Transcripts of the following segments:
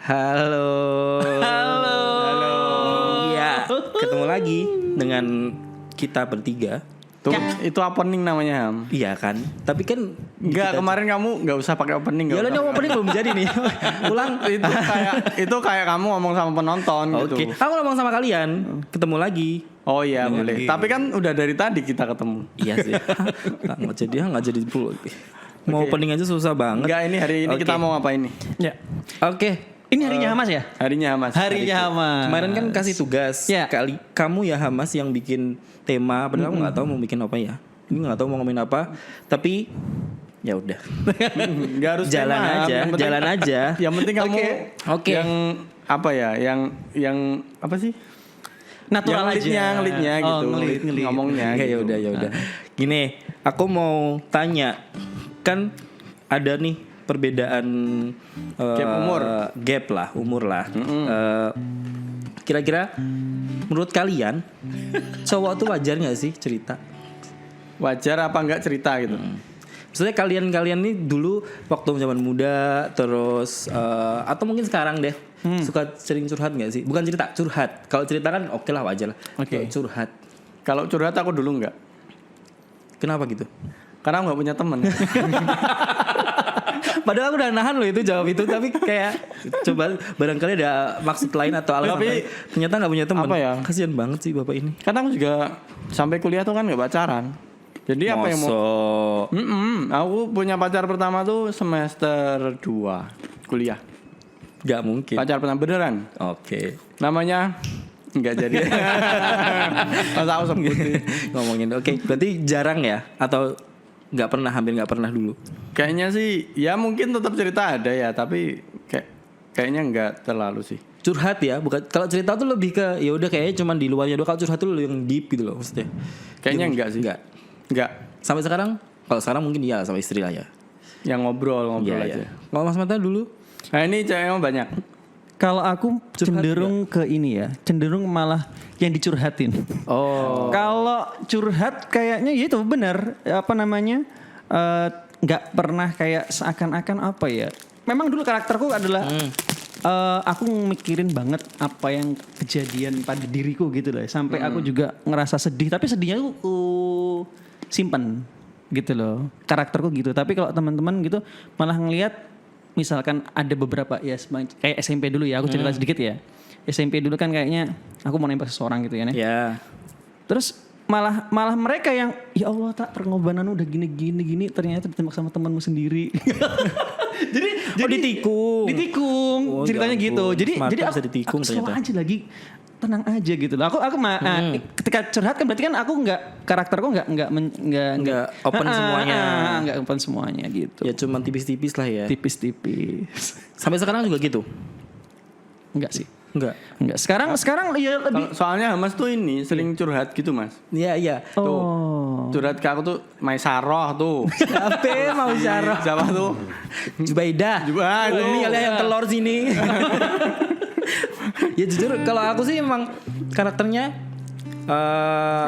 Halo. Halo. Halo. Iya, ketemu lagi dengan kita bertiga. Tuh, itu opening namanya, Ham. Iya kan? Tapi kan Enggak, kemarin kamu enggak usah pakai opening. Ya lah, ini opening belum jadi nih. Ulang. itu kayak kamu ngomong sama penonton gitu. Oke. Aku ngomong sama kalian, ketemu lagi. Oh iya, Dengan boleh. lagi. Tapi kan udah dari tadi kita ketemu. Iya sih. Nggak jadi puluh. Mau Oke. opening aja susah banget. Enggak, ini hari ini Oke. kita mau ngapain nih? Ya. Oke. Ini harinya Hamas ya? Harinya Mas. Harinya Hamas. Kemarin kan kasih tugas Ya. kali kamu ya Hamas yang bikin tema, padahal aku nggak tahu mau bikin apa ya. Ini nggak tahu mau ngomongin apa, tapi ya udah. Enggak harus Jalan tema, aja, yang penting- jalan aja. Yang penting kamu Oke. yang apa ya? Yang apa sih? Natural Yang aja. ngelitnya gitu. Ngelit. Ngomongnya Ya gitu. ya udah. Gini, aku mau tanya, kan ada nih perbedaan Gap umur lah. Kira-kira menurut kalian cowok tuh wajar nggak sih cerita? Wajar apa enggak cerita gitu. Maksudnya kalian nih dulu waktu zaman muda terus atau mungkin sekarang deh suka sering curhat nggak sih? Bukan cerita, curhat. Kalau cerita kan oke lah, wajar lah. Oke. Kalau curhat, Kalau curhat aku dulu enggak. kenapa gitu? Karena aku enggak punya teman. Padahal aku udah nahan loh itu jawab itu, tapi kayak coba barangkali ada maksud lain atau alasan Tapi, lain. Ternyata nggak punya teman. apa ya? Kasian banget sih bapak ini. Karena aku juga sampai kuliah tuh kan enggak pacaran. Jadi apa yang mau Mosok. Aku punya pacar pertama tuh semester 2 kuliah. Nggak mungkin. Pacar pertama beneran. Oke. Namanya enggak jadi. Masa aku sebut sih. Ngomongin. Oke. Berarti jarang ya? Atau hampir nggak pernah dulu? Kayaknya sih ya mungkin tetap cerita ada ya, tapi kayaknya enggak terlalu sih. Curhat ya, bukan. Kalau cerita tuh lebih ke ya udah kayaknya cuman di luarnya doang. Kalau curhat tuh yang deep gitu loh maksudnya. Kayaknya enggak sih. Enggak. Enggak. Sampai sekarang? Kalau sekarang mungkin iya sama istri lah ya. Yang ngobrol Iya, aja. iya. Kalau Mas Mata dulu? Nah, ini cewek emang banyak. Kalau aku cenderung ke ini ya, cenderung malah yang dicurhatin. Oh. Kalau curhat kayaknya ya itu benar, apa namanya? Nggak pernah kayak seakan-akan apa ya. Memang dulu karakterku adalah aku mikirin banget apa yang kejadian pada diriku gitu loh. Sampai aku juga ngerasa sedih, tapi sedihnya tuh aku simpen gitu loh. Karakterku gitu. Tapi kalau teman-teman gitu malah ngelihat misalkan ada beberapa ya kayak SMP dulu ya, aku cerita sedikit ya. SMP dulu kan kayaknya aku mau nembak seseorang gitu ya. Ya. Terus malah mereka yang ya Allah tak pengorbanan udah gini ternyata ditembak sama temanmu sendiri. jadi ditikung Oh, ceritanya ya gitu. ampun. Jadi Mata jadi bisa ditikung aku slow ternyata. aja lagi. Tenang aja gitu loh. Ketika curhat kan berarti kan aku karakterku nggak open semuanya. nggak open semuanya gitu. Ya cuman tipis-tipis lah ya. Tipis-tipis. Sampai sekarang juga gitu? Enggak sih. Enggak. Enggak. Sekarang ya lebih Soalnya Mas tuh ini sering curhat gitu, Mas. Iya, iya. oh. Curhat ke aku tuh Maisaroh tuh. Siapa mau syarah? Siapa tuh? Jubaidah. Jubaidah itu. Ini kalian yang telur sini. Ya jujur kalau aku sih emang karakternya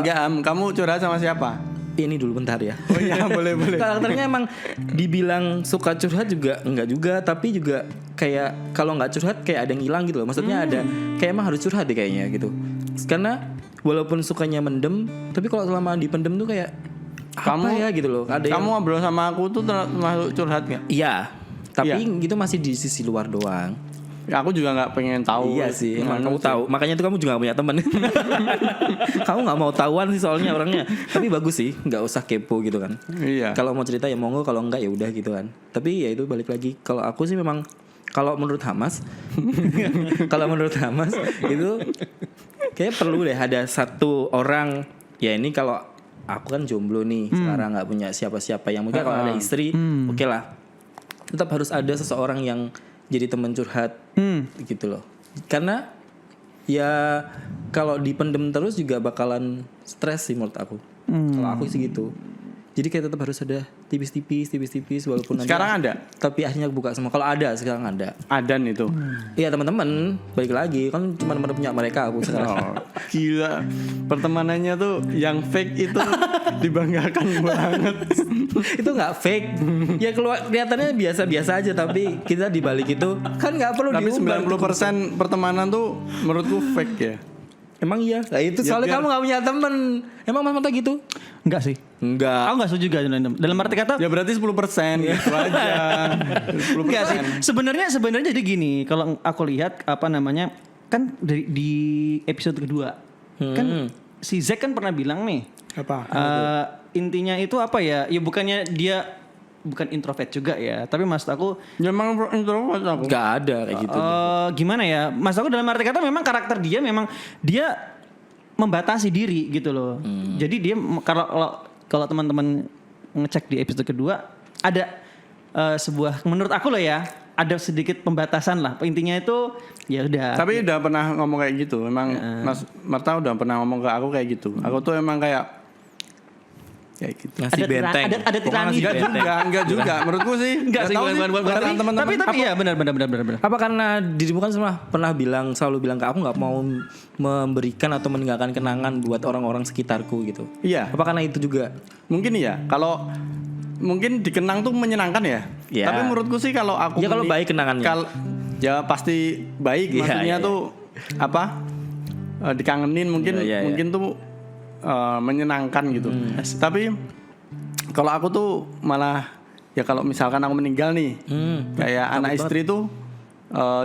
Enggak, kamu curhat sama siapa? ini dulu bentar ya. Oh iya, boleh. Karakternya emang dibilang suka curhat juga enggak juga, tapi juga kayak kalau enggak curhat kayak ada yang hilang gitu loh. Maksudnya ada kayak emang harus curhat deh kayaknya gitu. Karena walaupun sukanya mendem, tapi kalau selama dipendem tuh kayak apa ya gitu loh. Ada Kamu ngobrol sama aku tuh termasuk curhat enggak? iya, tapi Iya. itu masih di sisi luar doang. Ya, aku juga enggak pengen tahu. Iya sih, emang Gimana kamu tahu. Makanya itu kamu juga gak punya teman. Kamu nggak mau tahuan sih soalnya orangnya. Tapi bagus sih, nggak usah kepo gitu kan. Iya. Kalau mau cerita ya monggo, kalau enggak ya udah gitu kan. Tapi ya itu balik lagi. Kalau aku sih memang kalau menurut Hamas, kalau menurut Hamas itu kayak perlu deh ada satu orang. Ya ini kalau aku kan jomblo nih, sekarang nggak punya siapa-siapa yang mungkin kalau ada istri, oke lah. Tetap harus ada seseorang yang jadi teman curhat gitu loh. Karena ya kalau dipendem terus juga bakalan stres sih menurut aku. Kalau aku sih gitu. Jadi kayak tetap harus ada tipis-tipis walaupun nanti- Sekarang ada? Tapi akhirnya buka semua. Kalau ada sekarang ada. Adan itu. Iya teman-teman, balik lagi kan cuma punya mereka aku sekarang. Oh, gila. Pertemanannya tuh yang fake itu dibanggakan banget. Itu nggak fake. Ya keluar kelihatannya biasa-biasa aja tapi kita di balik itu kan nggak perlu Tapi diumbar. 90% pertemanan tuh menurutku fake ya. Emang iya. Nah, itu Ya, soalnya biar- kamu nggak punya temen. Emang Mas Mata gitu? Enggak sih. Enggak. Aku enggak setuju juga dalam arti kata Ya berarti 10% gitu aja. 10%. enggak sih. Sebenarnya jadi gini, kalau aku lihat apa namanya kan di episode kedua kan si Zack kan pernah bilang nih Apa? intinya itu apa ya? Ya bukannya dia bukan introvert juga ya, tapi maksud aku Ya emang introvert aku. Enggak ada kayak gitu. gimana ya? Maksud aku dalam arti kata memang karakter dia memang dia membatasi diri gitu loh. Jadi dia kalau teman-teman ngecek di episode kedua ada sebuah menurut aku loh ya, ada sedikit pembatasan lah. Intinya itu ya udah. Tapi udah pernah ngomong kayak gitu. Memang Mas Marta udah pernah ngomong ke aku kayak gitu. Aku tuh emang kayak gitu. Ngasih ada benteng. ada tirani. Enggak juga. Menurutku sih. Enggak sih, tahu bukan teman-teman. tapi ya benar. Apa karena dirimu kan pernah selalu bilang ke aku nggak mau memberikan atau meninggalkan kenangan buat orang-orang sekitarku gitu. Iya. Apa karena itu juga? Mungkin iya. Kalau mungkin dikenang tuh menyenangkan ya. Iya. Tapi menurutku sih kalau aku Ya, kalau baik kenangannya. Ya pasti baik. Iya, Maksudnya iya, tuh apa? Dikangenin mungkin Iya. mungkin tuh menyenangkan gitu. Tapi kalau aku tuh malah ya kalau misalkan aku meninggal nih, kayak anak istri tuh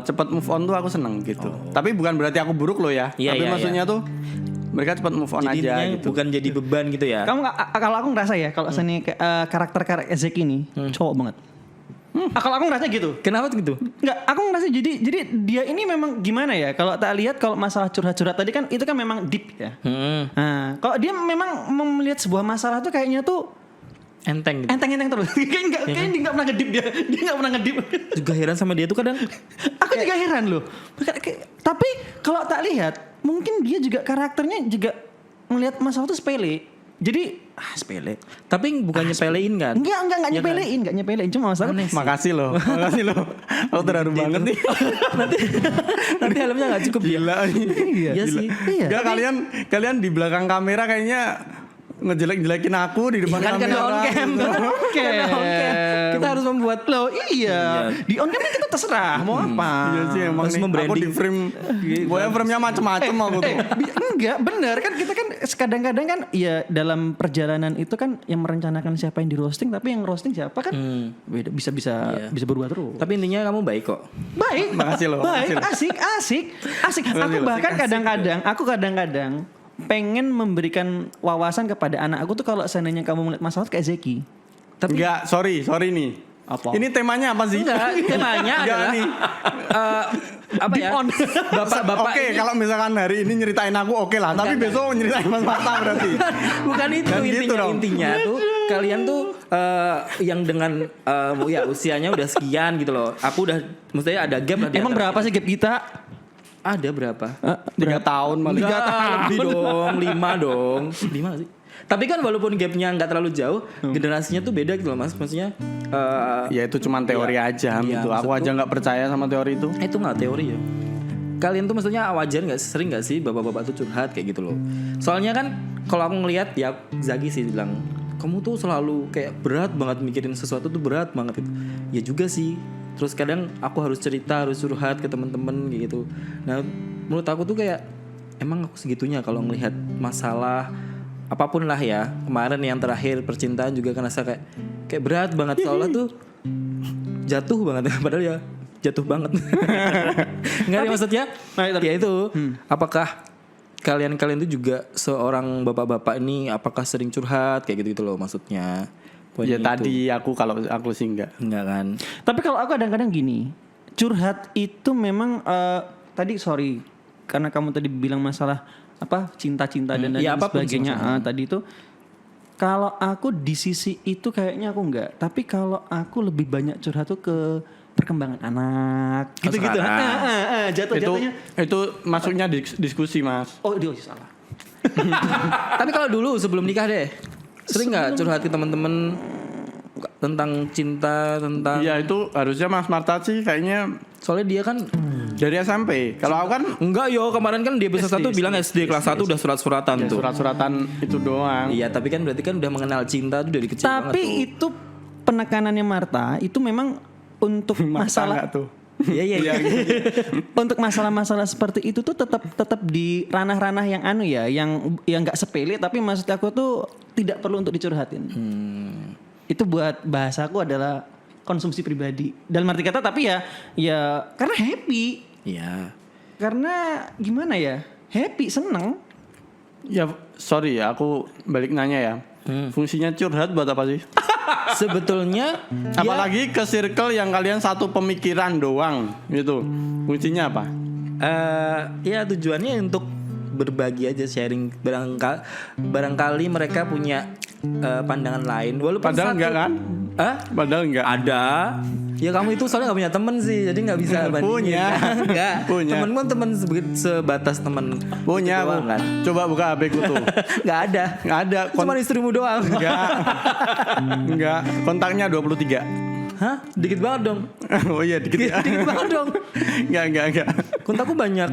cepat move on tuh aku seneng gitu. Tapi bukan berarti aku buruk loh ya. Iya, Tapi iya, maksudnya tuh mereka cepat move on Jadi aja intinya gitu. bukan jadi beban gitu ya. Kamu kalau aku ngerasa ya kalau karakter Zack ini cowok banget. Kalau aku ngerasa gitu. Kenapa gitu? Enggak, aku ngerasa jadi dia ini memang gimana ya? Kalau tak lihat kalau masalah curhat-curhat tadi kan itu kan memang deep ya. Nah, kalau dia memang melihat sebuah masalah tuh kayaknya tuh Enteng gitu. enteng-enteng terus. Kayaknya dia enggak pernah ngedip dia. Dia enggak pernah ngedip. Juga heran sama dia tuh kadang. Aku juga heran loh. Tapi kalau tak lihat, mungkin dia juga karakternya juga melihat masalah tuh sepele. Jadi sepele. Tapi bukan nyepelein kan? Enggak Ya kan? nyepelein. Cuma masalah Aneh sih. Makasih loh. Aku terharu banget nih. Nanti helmnya nggak cukup. Gila nih. Iya Gila. sih. Iya. Enggak, kalian di belakang kamera kayaknya ngejelek-jelekin aku di depan Kan kamera. on cam. Karena on cam. Kita harus membuat loh iya. Di on cam kita terserah mau apa. Iya sih emang Harus nih. Aku membranding. di frame. Pokoknya frame-nya macem-macem aku tuh. Enggak benar kan kita kan kadang-kadang kan ya dalam perjalanan itu kan yang merencanakan siapa yang di roasting tapi yang roasting siapa kan beda bisa Iya. berubah terus. Tapi intinya kamu baik kok. Baik, Makasih loh, baik, makasih asik. Aku bahkan kadang-kadang pengen memberikan wawasan kepada anak aku tuh kalau seandainya kamu melihat masalah tuh kayak Zeki. Tapi Enggak, sorry nih. Apa? Ini temanya apa sih? enggak, temanya Enggak adalah nih. apa ya? Bapak-bapak Oke, kalau misalkan hari ini nyeritain aku oke lah, tapi besok nyeritain Mas Marta berarti. Bukan itu Dan gitu intinya. dong. Intinya tuh kalian tuh yang dengan ya usianya udah sekian gitu loh. Aku udah mestinya ada gap lah di Emang antara berapa sih gap kita? Ada berapa? 3 tahun malah. 3 tahun lebih dong, 5 dong. 5 sih. Tapi kan walaupun gapnya nggak terlalu jauh, generasinya tuh beda gitu loh mas. Maksudnya Ya itu cuman teori aja Iya, gitu. Aku maksudku- aja nggak percaya sama teori itu. itu nggak teori ya. Kalian tuh maksudnya wajar nggak sering nggak sih bapak-bapak tuh curhat kayak gitu loh. Soalnya kan kalau aku ngelihat ya Zagi sih bilang kamu tuh selalu kayak berat banget mikirin sesuatu tuh berat banget gitu. Ya juga sih. Terus kadang aku harus cerita, harus curhat ke temen-temen kayak gitu. Nah menurut aku tuh kayak emang aku segitunya kalau ngelihat masalah apapun lah ya. Kemarin yang terakhir percintaan juga kan rasa kayak berat banget soalnya tuh jatuh banget padahal ya jatuh banget. Enggak ya maksudnya. Ya itu. Apakah kalian itu juga seorang bapak-bapak ini apakah sering curhat kayak gitu loh maksudnya. Ya Poinnya tadi kalau aku sih enggak. enggak kan. Tapi kalau aku kadang-kadang gini, curhat itu memang tadi sorry karena kamu tadi bilang masalah apa cinta-cinta dan Ya, apapun sebagainya sama-sama. tadi itu kalau aku di sisi itu kayaknya aku enggak, tapi kalau aku lebih banyak curhat tuh ke perkembangan anak gitu-gitu. sekarang. Jatuh-jatuhnya. Itu masuknya diskusi, Mas. Oh, dia salah. Tapi kalau dulu sebelum nikah deh. Sering nggak curhat ke teman-teman tentang cinta, tentang Iya itu harusnya Mas Marta sih kayaknya soalnya dia kan dari SMP. Kalau aku kan enggak yo, kemarin kan dia episode 1 bilang SD kelas 1 udah surat-suratan tuh. surat-suratan itu doang. Iya, tapi kan berarti kan udah mengenal cinta tuh dari kecil banget Tapi tuh. itu penekanannya Marta itu memang untuk masalah Enggak tuh. Iya. untuk masalah-masalah seperti itu tuh tetap di ranah-ranah yang anu ya, yang nggak sepele, tapi maksud aku tuh tidak perlu untuk dicurhatin. Itu buat bahasaku adalah konsumsi pribadi dalam arti kata, tapi ya karena happy, Iya. karena gimana ya, happy, seneng. Ya sorry ya aku balik nanya ya. Fungsinya curhat buat apa sih? Sebetulnya Apalagi ke circle yang kalian satu pemikiran doang gitu. Fungsinya apa? ya tujuannya untuk berbagi aja, sharing, barangkali mereka punya pandangan lain walaupun Padahal enggak kan? Padahal enggak. Ada. Ya kamu itu soalnya gak punya temen sih, jadi gak bisa bandingin. Punya. Enggak. Punya. Temenmu temen sebatas temen. Punya gitu doang, aku. kan? Coba buka HP ku tuh. Gak ada. Enggak ada. Cuma istrimu doang. Enggak. Kontaknya 23. Hah? Dikit banget dong. Oh iya dikit ya. Dikit banget dong. Enggak. Kontakku banyak.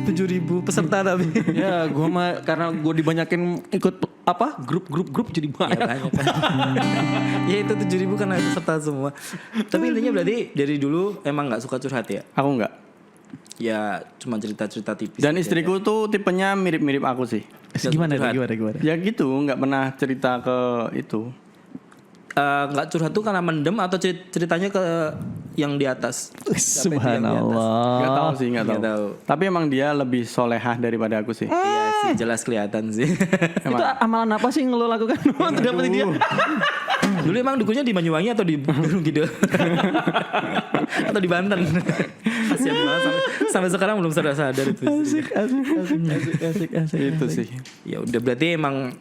7.000 peserta tapi. Ya, gua mah karena gua dibanyakin ikut apa grup jadi Ya banyak. banyak kan. Ya itu 7.000 karena peserta semua. Tapi intinya berarti dari dulu emang gak suka curhat ya? Aku enggak. Ya cuma cerita-cerita tipis. Dan aja. istriku tuh tipenya mirip-mirip aku sih. Gimana? Ya gitu, enggak pernah cerita ke itu. Nggak curhat tuh karena mendem atau ceritanya ke yang di atas? Subhanallah. Enggak tahu sih, enggak Nggak tahu. tahu. Tapi emang dia lebih solehah daripada aku sih. Iya sih, jelas kelihatan sih. Itu amalan apa sih yang lo lakukan untuk dapetin dia? Dulu emang dukunya di Banyuwangi atau di Gunung Kidul? Atau di Banten? Kasian banget sampai sekarang belum sadar itu. Asik. Itu sih. Ya udah berarti emang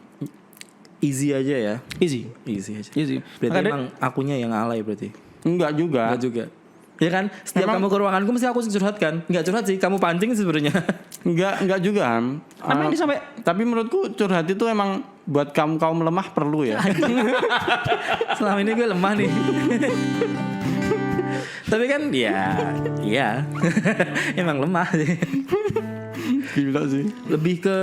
easy aja ya. Easy. Easy aja. Easy. Berarti Makanya- emang akunya yang alay berarti. Enggak juga. Enggak juga. Ya kan, setiap Emang- kamu ke ruanganku mesti aku curhat kan? Enggak curhat sih, kamu pancing sebenarnya. Enggak juga. Ham. Emang dia sampai Tapi menurutku curhat itu emang buat kaum lemah perlu ya. Selama ini gue lemah nih. Tapi kan ya emang lemah sih. Gila sih. Lebih ke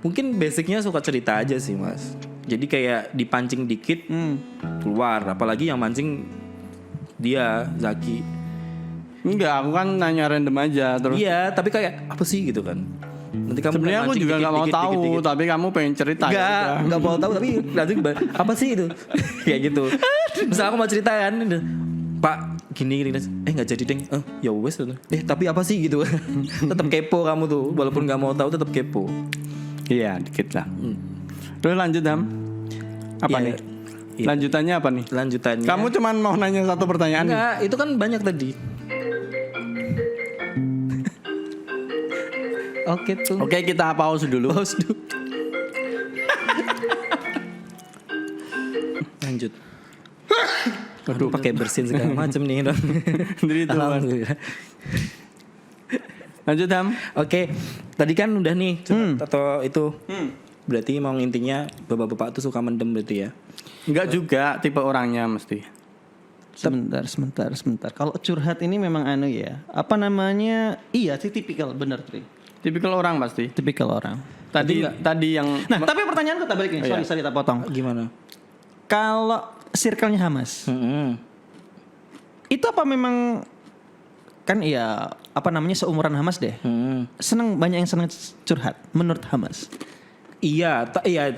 mungkin basicnya suka cerita aja sih mas. Jadi kayak dipancing dikit keluar. Apalagi yang mancing dia Zaki. Enggak, aku kan nanya random aja terus. Iya, tapi kayak apa sih gitu kan? Nanti kamu Sebenarnya aku mancing juga nggak mau dikit, tahu, dikit. tapi kamu pengen cerita. Enggak mau tahu tapi nanti apa sih itu? Kayak gitu. Misal aku mau cerita kan, Pak gini nggak jadi deng. Ya wes tapi apa sih gitu. Tetap kepo kamu tuh, walaupun nggak mau tahu tetap kepo. Iya, dikit lah. Terus lanjut Ham. Apa Iya, nih? iya. Lanjutannya apa nih? Lanjutannya. Kamu cuman mau nanya satu pertanyaan nih. Enggak, itu kan banyak tadi. Oke tuh. Oke, kita pause dulu. Pause dulu. Lanjut. Aduh, pakai bersin segala macam nih dong. Dari itu, Bang. Alhamdulillah. Lanjut Ham. Oke, tadi kan udah nih curhat atau itu. Berarti mau intinya bapak-bapak tuh suka mendem berarti ya. Enggak juga tipe orangnya mesti. Sebentar. Kalau curhat ini memang anu ya. Apa namanya? Iya sih tipikal, bener Tri. Tipikal orang pasti. Tipikal orang. Tadi yang Nah, tapi pertanyaanku tak balik nih. Sorry tak potong. Gimana? Kalau circle-nya Hamas, itu apa memang kan ya apa namanya seumuran Hamas deh. Banyak yang seneng curhat menurut Hamas. Iya,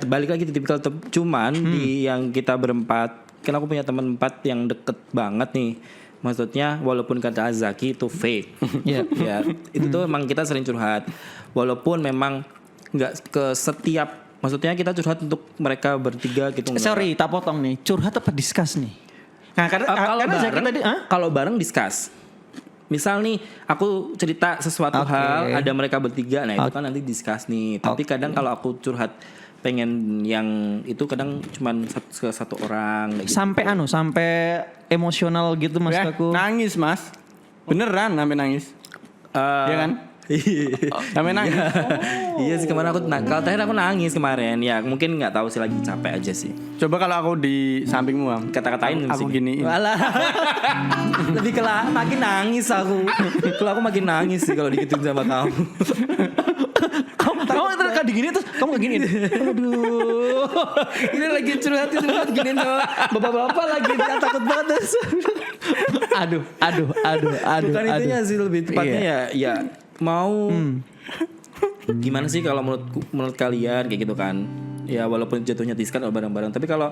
balik lagi tipikal cuman di yang kita berempat, kan aku punya teman 4 yang deket banget nih. Maksudnya walaupun kata Azaki itu fake. Iya. Ya, itu tuh emang kita sering curhat. Walaupun memang nggak ke setiap, maksudnya kita curhat untuk mereka bertiga gitu. nggak. Sorry, tak potong nih. Curhat apa discuss nih? Nah, karena Zaki tadi, kalau bareng discuss. Misal nih aku cerita sesuatu Oke. hal, ada mereka bertiga, nah itu kan nanti discuss nih. Tapi kadang kalau aku curhat pengen yang itu kadang cuman satu orang kayak gitu. sampai emosional gitu mas aku. nangis Mas. Beneran sampai nangis. Iya kan? Sampai nangis. Iya sih kemarin kalau terakhir aku nangis kemarin. Ya mungkin nggak tahu sih, lagi capek aja sih. Coba kalau aku di sampingmu, Am. Kata-katain aku sih. giniin. Walah. Lebih makin nangis aku. Kalau aku makin nangis sih kalau digituin sama kamu. Kamu terus kan digini terus kamu gini. Aduh. Ini lagi curhat giniin sama bapak-bapak lagi, dia takut banget. Aduh. Bukan itunya sih, lebih tepatnya ya mau gimana sih kalau menurut kalian kayak gitu kan. Ya walaupun jatuhnya diskan bareng-bareng, tapi kalau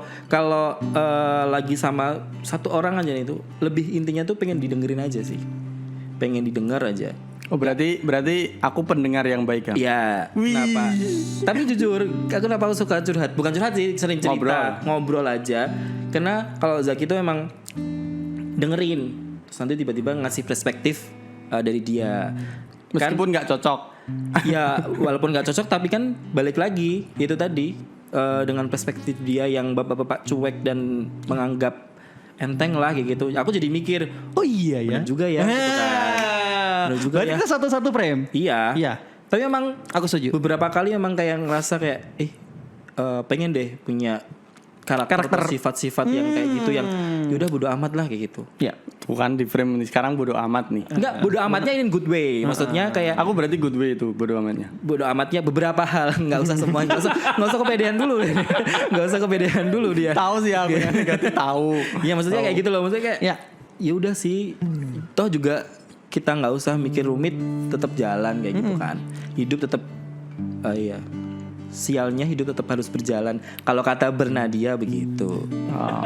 lagi sama satu orang aja itu lebih intinya tuh pengen didengerin aja sih. Pengen didengar aja. Oh berarti aku pendengar yang baik kan? Iya. Kenapa? Tapi jujur, aku kenapa suka curhat? Bukan curhat sih, sering cerita, ngobrol aja. Karena kalau Zaki itu emang dengerin, terus nanti tiba-tiba ngasih perspektif dari dia. Meskipun nggak cocok. Ya, walaupun nggak cocok, tapi kan balik lagi itu tadi dengan perspektif dia yang bapak-bapak cuek dan menganggap enteng lah kayak gitu. Aku jadi mikir, Oh iya ya. bener juga ya. Gitu kan. Bener juga Berarti ya. kita satu-satu frame. Iya. Iya. Tapi emang Aku setuju. beberapa kali emang kayak ngerasa kayak pengen deh punya karakter. Sifat-sifat yang kayak gitu yang yaudah bodo amat lah kayak gitu. Iya. Bukan di frame ini sekarang bodo amat nih. Enggak, bodo amatnya in good way. Maksudnya kayak Aku berarti good way itu bodo amatnya. bodo amatnya beberapa hal, nggak usah semuanya. Nggak usah kepedean dulu deh. Nggak usah kepedean dulu dia. Tahu sih aku yang negatif tahu. Iya maksudnya kayak gitu loh. Maksudnya kayak ya udah sih. Toh juga kita nggak usah mikir rumit, tetap jalan kayak gitu kan. Hidup tetap iya. Sialnya hidup tetap harus berjalan. Kalau kata Bernadia begitu. Oh.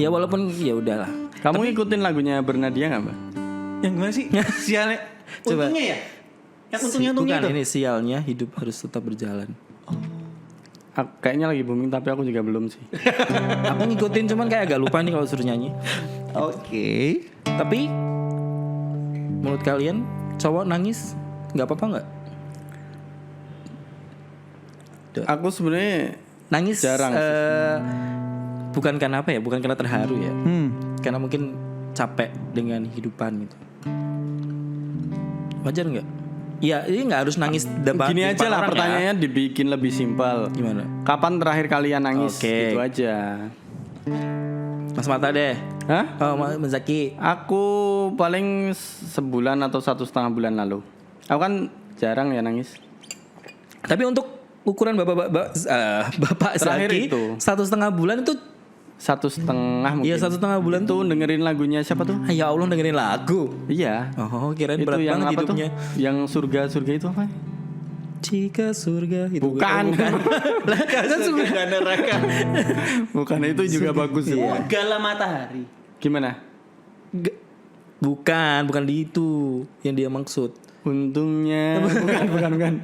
Ya walaupun ya udahlah. Kamu ngikutin lagunya Bernadia nggak, Mbak? Yang gimana sih? Sialnya. Coba. Untungnya ya? Yang untungnya Bukan itu. ini sialnya hidup harus tetap berjalan. Kayaknya lagi booming tapi aku juga belum sih. Aku ngikutin cuman kayak agak lupa nih kalau suruh nyanyi. Oke. Tapi menurut kalian cowok nangis nggak apa-apa nggak? Aku sebenarnya Nangis jarang sih. Bukan karena apa ya? Bukan karena terharu ya. Hmm. Karena mungkin capek dengan hidupan gitu. Wajar nggak? Ya ini nggak harus nangis depan. Gini aja lah orang pertanyaannya dibikin lebih simpel. Gimana? Kapan terakhir kalian nangis? Oke. Gitu aja. Mas Mata deh. Hah? Oh Mas Zaki. Aku paling sebulan atau 1,5 bulan lalu. Aku kan jarang ya nangis. Tapi untuk ukuran bapak Terakhir Zaki itu. 1,5 bulan itu 1,5 mungkin. Iya 1,5 bulan Tuh dengerin lagunya siapa tuh? ya Allah dengerin lagu. Iya. Oh kirain Itu berat yang banget apa hidupnya. tuh? Yang surga itu apa? Jika surga itu Bukan. Lah kan surga neraka. Bukan itu juga bagus sih. Gala Matahari. Gimana? Bukan di itu yang dia maksud. Untungnya bukan.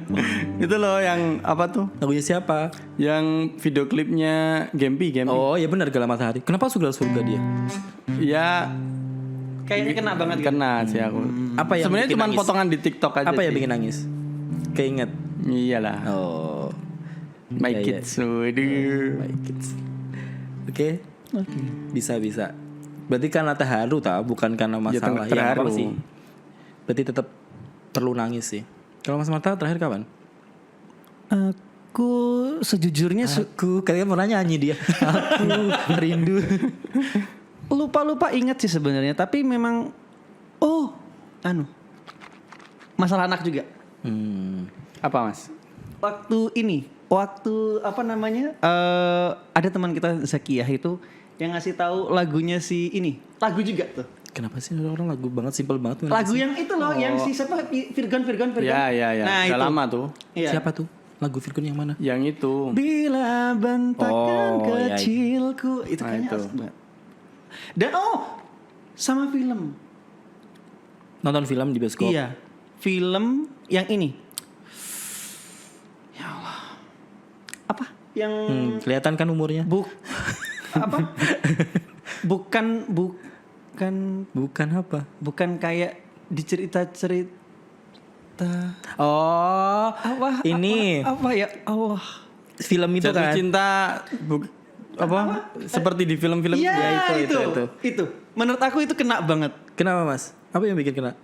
Itu loh yang apa tuh? Lagunya siapa? Yang video klipnya Gempi. Oh ya benar Gala Matahari. Kenapa surga dia? Ya Kayaknya kena banget. kena sih aku. Apa yang Sebenarnya bikin cuma nangis? potongan di TikTok aja. Apa yang sih. bikin nangis? Keinget. Iyalah. Oh. My Iya, kids. Waduh. My kids. Oke. Bisa. Berarti karena terharu tau, bukan karena masalah. Ya, terharu. apa sih? Berarti tetap perlu nangis sih. Kalau Mas Mata terakhir kapan? Aku sejujurnya Kalian pernah nyanyi dia. Aku rindu. lupa ingat sih sebenarnya, tapi memang masalah anak juga. Apa Mas? Waktu apa namanya? Ada teman kita Zakiyah itu yang ngasih tahu lagunya si ini. Lagu juga tuh. Kenapa sih orang lagu banget, simpel banget. Lagu yang itu loh, yang si siapa Virgon. Ya. Nah, Udah itu. lama tuh. Iya. Siapa tuh? Lagu Virgon yang mana? Yang itu. Bila bentakan Oh, iya. kecilku itu Nah, kayaknya itu. asik banget. Dan sama film. Nonton film di bioskop. Iya. Film yang ini. Ya Allah. Apa? Yang Kelihatan kan umurnya? apa? Bukan Bukan apa? bukan kayak di cerita-cerita Oh, ini apa ya Allah. film itu Jatuh kan? cinta apa? Seperti di film-film. Iya Ya, itu. itu. Menurut aku itu kena banget. Kenapa Mas? Apa yang bikin kena?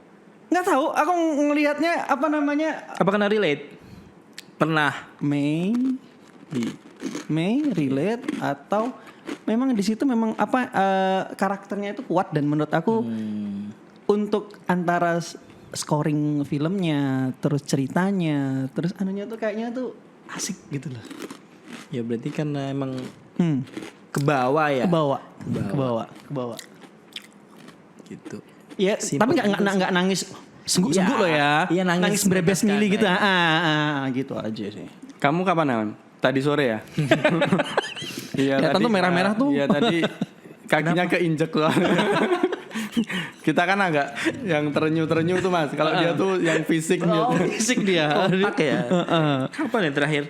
nggak tahu. Aku ngelihatnya apa namanya Apa kena relate? Pernah. May relate atau memang di situ memang apa karakternya itu kuat dan menurut aku untuk antara scoring filmnya, terus ceritanya, terus anunya tuh kayaknya tuh asik gitu loh. Ya berarti karena emang Hmm. ke bawah ya. Ke bawah. Gitu. Ya, tapi nggak nangis sungguh-sungguh Iya. loh ya. Iya, nangis berebes melepaskan, mili gitu. ya. Gitu aja sih. Kamu kapan Am? Tadi sore ya? Iya Kelihatan tuh merah-merah tuh. Iya tadi kakinya keinjek loh. Kita kan agak yang terenyuh tuh Mas. Kalau dia tuh yang fisik Oh, gitu. fisik dia. Kompak ya. Kapan ya terakhir?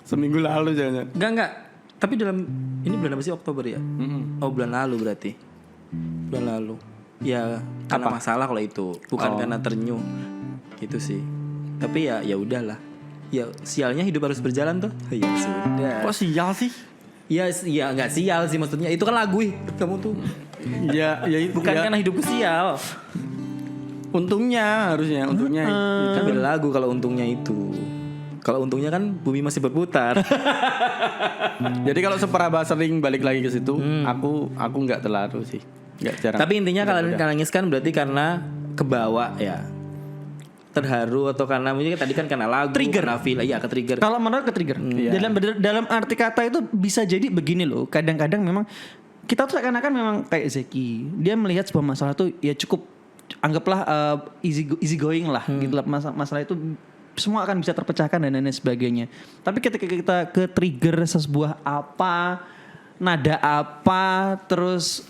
Seminggu lalu jangan. Enggak. Tapi ini bulan apa sih, Oktober ya? Oh, bulan lalu berarti. Bulan lalu. Ya karena masalah kalau itu, bukan karena terenyuh. Gitu sih. Tapi ya udahlah. Ya sialnya hidup harus berjalan tuh. Ya sudah. Kok sial sih? Ya enggak sial sih maksudnya. Itu kan lagu kamu tuh. Ya Bukan karena hidupku sial. Untungnya harusnya Kan beda lagu kalau untungnya itu. Kalau untungnya kan bumi masih berputar. Jadi kalau seperaba sering balik lagi ke situ, aku nggak terlalu sih, nggak jarang. Tapi intinya kalian nangis kan berarti karena kebawa ya. Terharu atau karena mungkin tadi kan karena lagu, Trigger. karena feel, ya ke trigger. Kalau menurut ke trigger. Dalam arti kata itu bisa jadi begini loh. Kadang-kadang memang kita tuh seakan-akan memang kayak Zeki. Dia melihat sebuah masalah tuh ya cukup anggaplah easy going lah gitu lah. Masalah itu semua akan bisa terpecahkan dan lain sebagainya. Tapi ketika kita ke trigger sebuah apa, nada apa, terus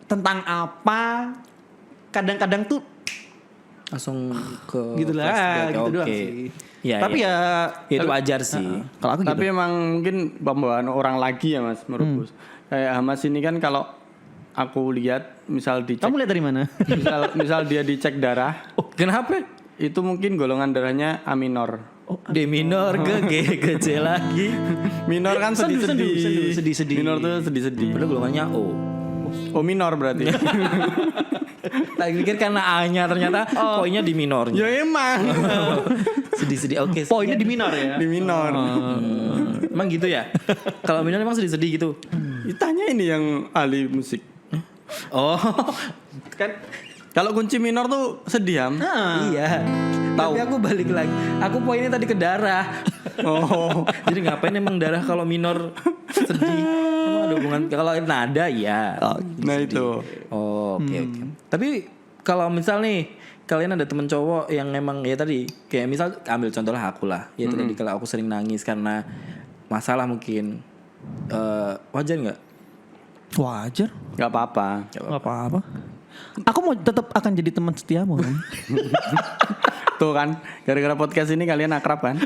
tentang apa, kadang-kadang tuh Langsung ke gitu lah, flashback. gitu doang Oke. sih. Ya, Tapi ya itu wajar sih. kalau aku Tapi gitu. emang mungkin pembawaan orang lagi ya Mas menurutku. Kayak Hamas ini kan kalau aku lihat misal dicek, Kamu lihat dari mana? misal dia dicek darah, Kenapa? itu mungkin golongan darahnya A minor. D minor ke G ke C lagi. Minor kan sedih-sedih. Minor tuh sedih-sedih. Padahal golongannya O. Oh minor berarti. Tak pikir karena A-nya ternyata poinnya di minornya. Ya emang. Sedih-sedih. Oke. Poinnya di minor ya. Di minor. Emang gitu ya? Kalau minor emang sedih-sedih gitu. Tanya ini yang ahli musik. Oh. Kan Kalau kunci minor tuh sedih Ham. Iya. Tahu. Tapi aku balik lagi. Aku poinnya tadi ke darah. Oh. Jadi ngapain emang darah kalau minor sedih? Emang ada hubungan kalau nada ya. Nah itu. Oh, oke. Tapi kalau misal nih kalian ada temen cowok yang emang ya tadi kayak misal ambil contoh lah aku lah. Ya itu tadi kalau aku sering nangis karena masalah mungkin wajar nggak? wajar. Gak apa-apa. Gak apa-apa. Aku mau tetap akan jadi teman setiamu kan. Tuh kan, gara-gara podcast ini kalian akrab kan?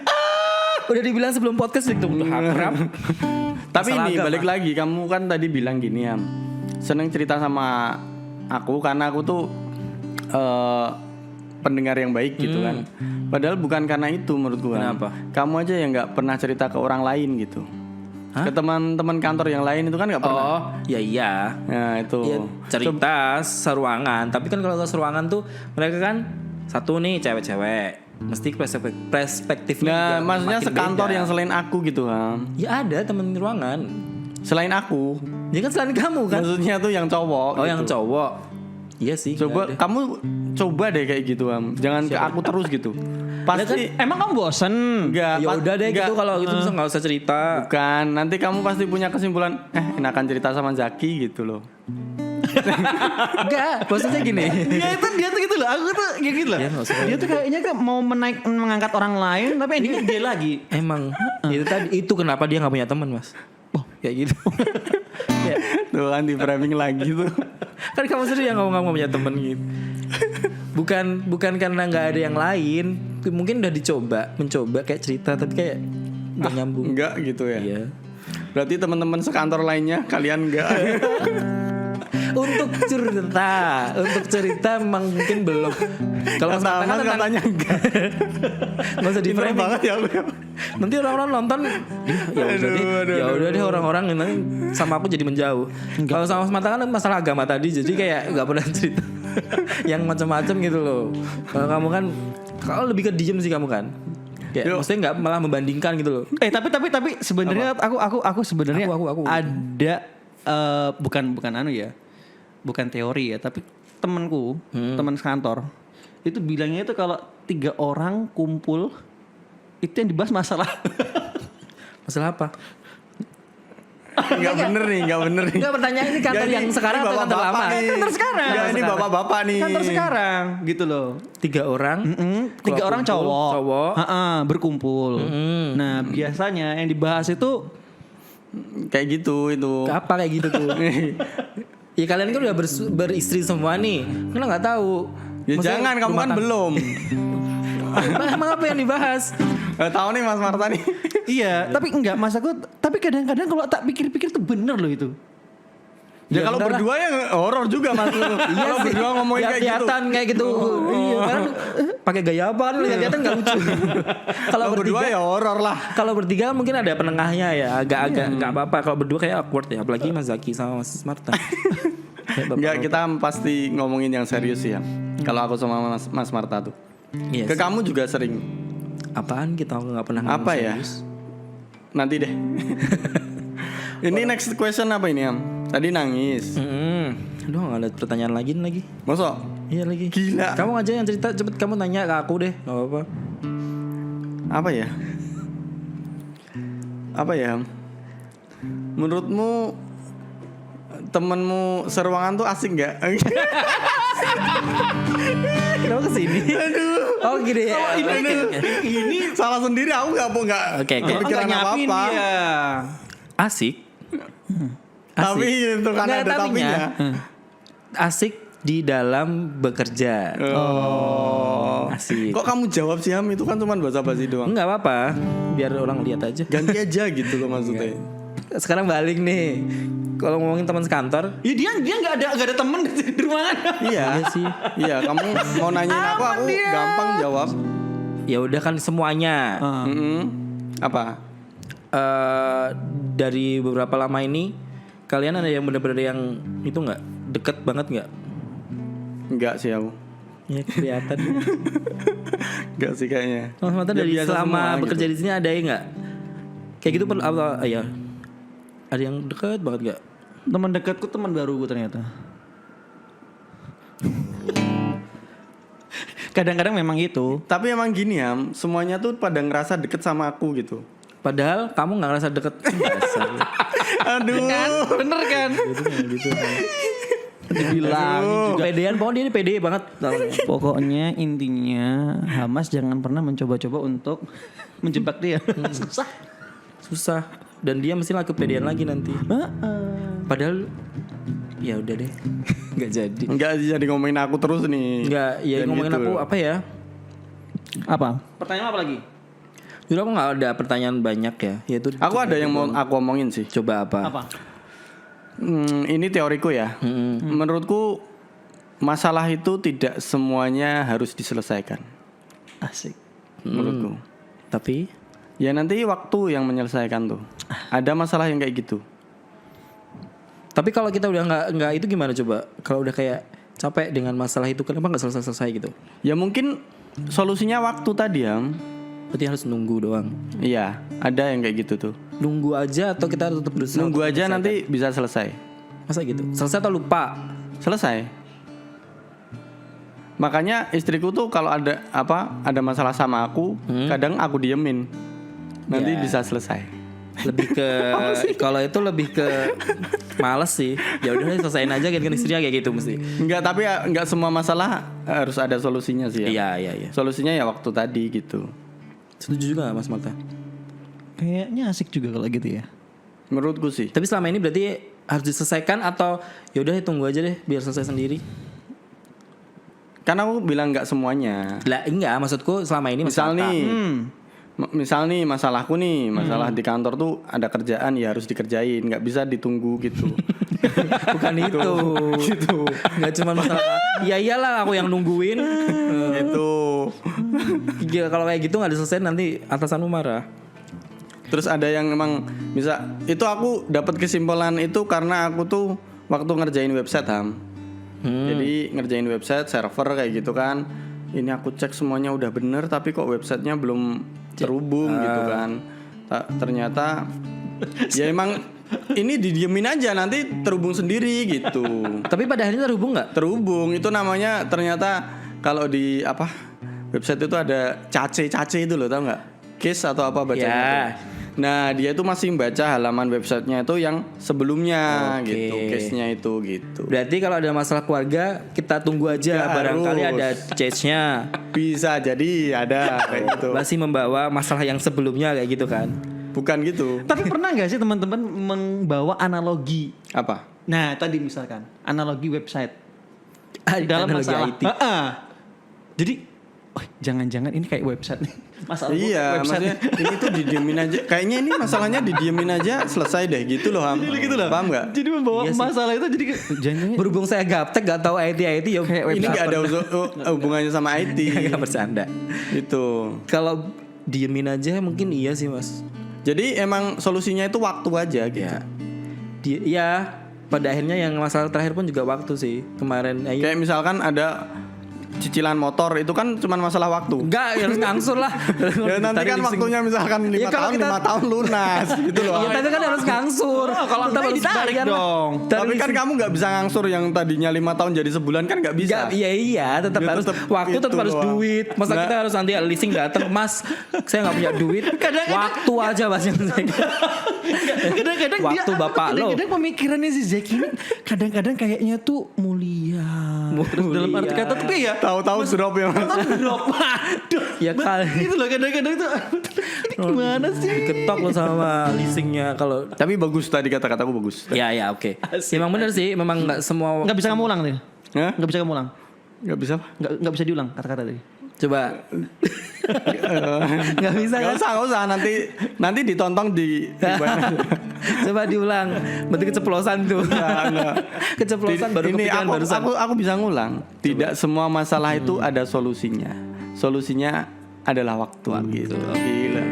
Udah dibilang sebelum podcast itu udah akrab. Tapi Masalah ini agama. balik lagi, kamu kan tadi bilang gini ya, seneng cerita sama aku karena aku tuh pendengar yang baik gitu kan. Padahal bukan karena itu menurut gua. Kenapa? Kamu aja yang nggak pernah cerita ke orang lain gitu. Ke teman-teman kantor yang lain itu kan nggak pernah. Oh, ya iya. Nah itu. Ya, cerita seruangan, tapi kan kalau ke seruangan tuh mereka kan satu nih cewek-cewek, mesti perspektifnya Nah, juga maksudnya makin sekantor beda. yang selain aku gitu kan. Ya ada temen ruangan. Selain aku. Ya kan selain kamu kan. Maksudnya tuh yang cowok. Oh gitu. yang cowok. Iya sih. Coba nggak ada. kamu coba deh kayak gitu Am. Jangan ke aku terus gitu. Pasti Emang kamu bosen? enggak. Ya udah deh gitu kalau itu bisa nggak usah cerita. Bukan, nanti kamu pasti punya kesimpulan enakan cerita sama Zaki gitu loh. Enggak, maksudnya gini. Ya itu dia tuh gitu loh. Aku tuh kayak gitu loh. Ya, nggak usah Dia tuh kayaknya kan mau mengangkat orang lain, tapi endingnya dia lagi. Emang itu tadi itu kenapa dia nggak punya teman mas? Oh kayak gitu. Ya, Tuh kan di framing lagi tuh. kan kamu sendiri yang ngomong nggak punya teman gitu. Bukan karena nggak ada yang lain. Mungkin udah mencoba kayak cerita tapi kayak nggak nyambung. Enggak gitu ya. Iya. Berarti teman-teman sekantor lainnya kalian enggak. Untuk cerita memang mungkin belum. Kalau Kata Mas katanya enggak. nggak usah di Pinter framing. banget ya lu. Nanti orang-orang nonton ya udah deh orang-orang nanti sama aku jadi menjauh. Kalau sama Mas Marta kan masalah agama tadi, jadi kayak nggak pernah cerita yang macam-macam gitu loh. Kalau kamu kan kalau lebih ke diem sih kamu kan. Kayak maksudnya nggak malah membandingkan gitu loh. Tapi sebenarnya aku sebenarnya Aku. ada bukan anu ya. Bukan teori ya, tapi temanku, teman kantor itu bilangnya itu kalau 3 orang kumpul itu yang dibahas masalah. Masalah apa? Nggak bener nih. Enggak, pertanyaan ini kantor yang sekarang atau kantor lama? Kantor sekarang. Ya ini bapak-bapak nih. Kantor sekarang gitu loh. 3 orang. 3 orang cowok. Berkumpul. Nah, biasanya yang dibahas itu Kayak gitu itu. Apa kayak gitu tuh? Ya kalian kan udah beristri semua nih. Kan nggak tahu. Ya Maksudnya jangan, kamu kan belum. Emang apa yang dibahas? Tahu nih Mas Marta nih. iya, tapi enggak tapi kadang-kadang kalau tak pikir-pikir tuh bener loh itu. Ya kalau bener lah. berdua ya horor juga Mas. Kalau berdua ngomongin kayak gitu. Kelihatan kayak gitu. Iya, kan pakai gaya apa kan kelihatan enggak lucu. Kalau berdua ya horor lah. Kalau bertiga mungkin ada penengahnya ya, agak-agak enggak apa-apa. Kalau berdua kayak awkward ya, apalagi Mas Zaki sama Mas Marta. Enggak, kita pasti ngomongin yang serius ya. Kalau aku sama Mas Marta tuh. Yes. Ke kamu juga sering. Apaan kita enggak pernah ngomong Apa ya? serius. Nanti deh. Ini next question apa ini, Am? Tadi nangis. Aduh, gak ada pertanyaan lagi. Masa? Iya lagi. Gila. Kamu aja yang cerita, cepet kamu tanya ke aku deh, gak apa-apa. Apa ya? Menurutmu temenmu seruangan tuh asik nggak? Kenapa kesini? Aduh. Oh gini ya. Ini salah sendiri, aku nggak Oke. kepikiran apa-apa. Asik. Tapi itu kan Nggak, ada tapinya. Asik di dalam bekerja. Oh. Asik. Kok kamu jawab sih, Ham? Itu kan cuma basa-basi doang. Enggak apa-apa, biar orang lihat aja. Ganti aja gitu loh maksudnya. Sekarang balik nih. Kalau ngomongin teman sekantor, Ya dia nggak ada temen di ruangan. Iya sih. Iya, kamu mau nanyain aku gampang jawab. Ya udah kan semuanya. Apa? Dari beberapa lama ini, kalian ada yang benar-benar yang itu nggak deket banget nggak? Enggak sih aku. Ya kelihatan. Enggak sih kayaknya. Mas-mas Ya, dari biasa selama semua bekerja gitu. di sini ada yang nggak? Kayak gitu perlu apa? Ya. Ada yang deket banget nggak? Teman dekatku teman baruku ternyata. Kadang-kadang memang gitu. Tapi emang gini ya, semuanya tuh pada ngerasa deket sama aku gitu. Padahal kamu nggak ngerasa deket. Dasar. Aduh. Bener kan? Gitu. Dibilang juga. Pedean, pokoknya dia ini pede banget. Pokoknya intinya Hamas jangan pernah mencoba-coba untuk menjebak dia. Susah. Dan dia mesti lah kepedean lagi nanti. Padahal ya udah deh. Nggak jadi. Enggak sih, jadi ngomongin aku terus nih. Nggak, ya Dan ngomongin gitu. aku apa ya? Apa? Pertanyaan apa lagi? Jujur aku nggak ada pertanyaan banyak ya. Yaitu Aku ada yang mau aku omongin sih. coba apa? Apa? Ini teoriku ya. Menurutku masalah itu tidak semuanya harus diselesaikan. Asik. Menurutku. Tapi Ya nanti waktu yang menyelesaikan tuh. Ada masalah yang kayak gitu. kalau kita udah nggak itu gimana coba? Kalau udah kayak capek dengan masalah itu, kenapa nggak selesai gitu? Ya mungkin solusinya waktu tadi ya. Berarti harus nunggu doang. Iya, ada yang kayak gitu tuh. Nunggu aja atau kita tetap berusaha? Nunggu untuk aja menyelesaikan? nanti bisa selesai. Masa gitu? Selesai atau lupa? Selesai. Makanya istriku tuh kalau ada masalah sama aku, kadang aku diemin. Nanti Ya. bisa selesai. Lebih ke kalau itu lebih ke males sih. Ya udah selesaiin aja kan istrinya kayak gitu mesti. Enggak semua masalah harus ada solusinya sih ya. Iya. Solusinya ya waktu tadi gitu. Setuju juga gak Mas Marta? Kayaknya asik juga kalau gitu ya. Menurutku sih. Tapi selama ini berarti harus diselesaikan atau ya udah tunggu aja deh biar selesai sendiri. Karena aku bilang enggak semuanya. Lah enggak, maksudku selama ini Mas Misal Marta. nih, misal nih masalahku nih, masalah di kantor tuh ada kerjaan ya harus dikerjain, nggak bisa ditunggu gitu. Bukan itu. Gitu. Enggak cuma masalah. Ya iyalah aku yang nungguin. Gitu. Gila, kalau kayak gitu enggak diselesaikan nanti atasanmu marah. Terus ada yang emang bisa itu aku dapat kesimpulan itu karena aku tuh waktu ngerjain website Jadi ngerjain website server kayak gitu kan. Ini aku cek semuanya udah bener tapi kok websitenya belum terhubung gitu kan. Ternyata ya emang ini didiemin aja nanti terhubung sendiri gitu. Tapi pada akhirnya terhubung nggak? Terhubung itu namanya ternyata kalau di website itu ada cace itu loh, tau nggak? Case atau apa bacanya tuh. Nah dia itu masih membaca halaman websitenya itu yang sebelumnya gitu, case-nya itu gitu. Berarti kalau ada masalah keluarga kita tunggu aja, barangkali ada case-nya. Bisa jadi ada kayak gitu. Masih membawa masalah yang sebelumnya kayak gitu kan? Bukan gitu. Tapi pernah nggak sih teman-teman membawa analogi? Apa? Nah tadi misalkan analogi website dalam Analogi masalah IT. Jadi jangan-jangan ini kayak website nih. Masalah Iya, website maksudnya ini tuh didiemin aja. Kayaknya ini masalahnya didiemin aja selesai deh gitu loh, gitu loh. Paham nggak? Jadi membawa Iya sih. masalah itu jadi jangan Berhubung saya gaptek gak tahu IT ya Kayak Ini nggak ada hubungannya sama IT. Gak bercanda. Itu. Kalau diemin aja mungkin iya sih mas. Jadi emang solusinya itu waktu aja gitu. Ya pada akhirnya yang masalah terakhir pun juga waktu sih kemarin. Kayak misalkan ada cicilan motor itu kan cuma masalah waktu. Enggak, ya harus ngangsur lah. Ya nanti kan waktunya misalkan 5 Ya, kalau tahun, 5 tahun lunas gitu loh. Iya tapi kan harus ngangsur. kalau tetap enggak harus ditarik bayar dong. Tapi kan kamu nggak bisa ngangsur yang tadinya 5 tahun jadi sebulan kan nggak bisa. Iya tetap Ya, harus tetap waktu, gitu tetap harus loh. duit. Masa Nah. kita harus nanti leasing datang, Mas, saya nggak punya duit. Waktu aja mas yang saya. Kadang-kadang Waktu bapak lo. Kadang-kadang pemikirannya si Zack ini kadang-kadang kayaknya tuh mulia. Terus dalam arti kata tapi ya Tahu-tahu drop ya mas. drop. Aduh. Ya kali. Itu loh kadang-kadang tuh gimana sih? Diketok lo sama leasingnya kalau. Tapi bagus tadi kata-kataku bagus. Ya oke. Memang benar sih, memang nggak semua. Nggak bisa kamu ulang nih. Hah? Nggak bisa kamu ulang. Nggak bisa apa? Nggak bisa diulang kata-kata tadi. Coba. Nggak bisa kan? Nggak usah nanti ditonton di Coba diulang. Berarti keceplosan tuh. Nggak. Keceplosan baru ini kepikiran barusan. aku bisa ngulang. Tidak semua masalah itu ada solusinya. Solusinya adalah waktu gitu. Gila.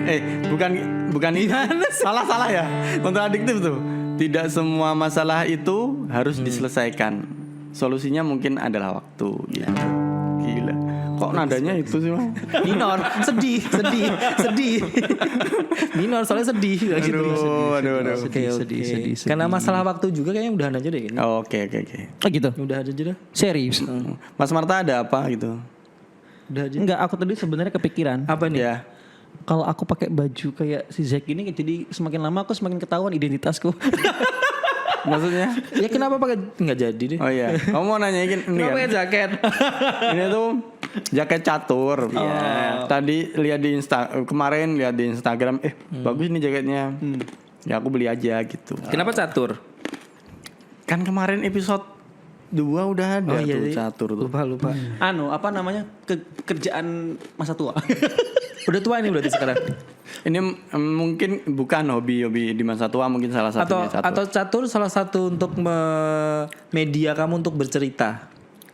Bukan ini. Salah ya. Kontradiktif tuh. Tidak semua masalah itu harus diselesaikan. Solusinya mungkin adalah waktu gitu. Gila. Kok nadanya itu sih, Mas? Minor, sedih. Minor soalnya sedih. Aduh. Oke. sedih. Karena masalah waktu juga kayaknya udahan aja deh. Kayaknya. Oke. Oh gitu. Udah aja dah. Serius. Mas Marta ada apa gitu? Udah aja. Enggak, aku tadi sebenarnya kepikiran. Apa nih? Ya. Kalau aku pakai baju kayak si Zack ini jadi semakin lama aku semakin ketahuan identitasku. Maksudnya? Ya kenapa pakai nggak jadi deh? Oh iya. Kamu mau nanya ini Kenapa kan? pakai jaket? Ini tuh jaket catur. Tadi lihat di kemarin lihat di Instagram, bagus nih jaketnya. Ya aku beli aja gitu. Kenapa catur? Kan kemarin episode 2 udah ada tuh catur tuh. Lupa. Apa namanya? Kerjaan masa tua. Udah tua ini berarti sekarang. Ini mungkin bukan hobi di masa tua, mungkin salah satunya catur. Atau catur salah satu untuk media kamu untuk bercerita.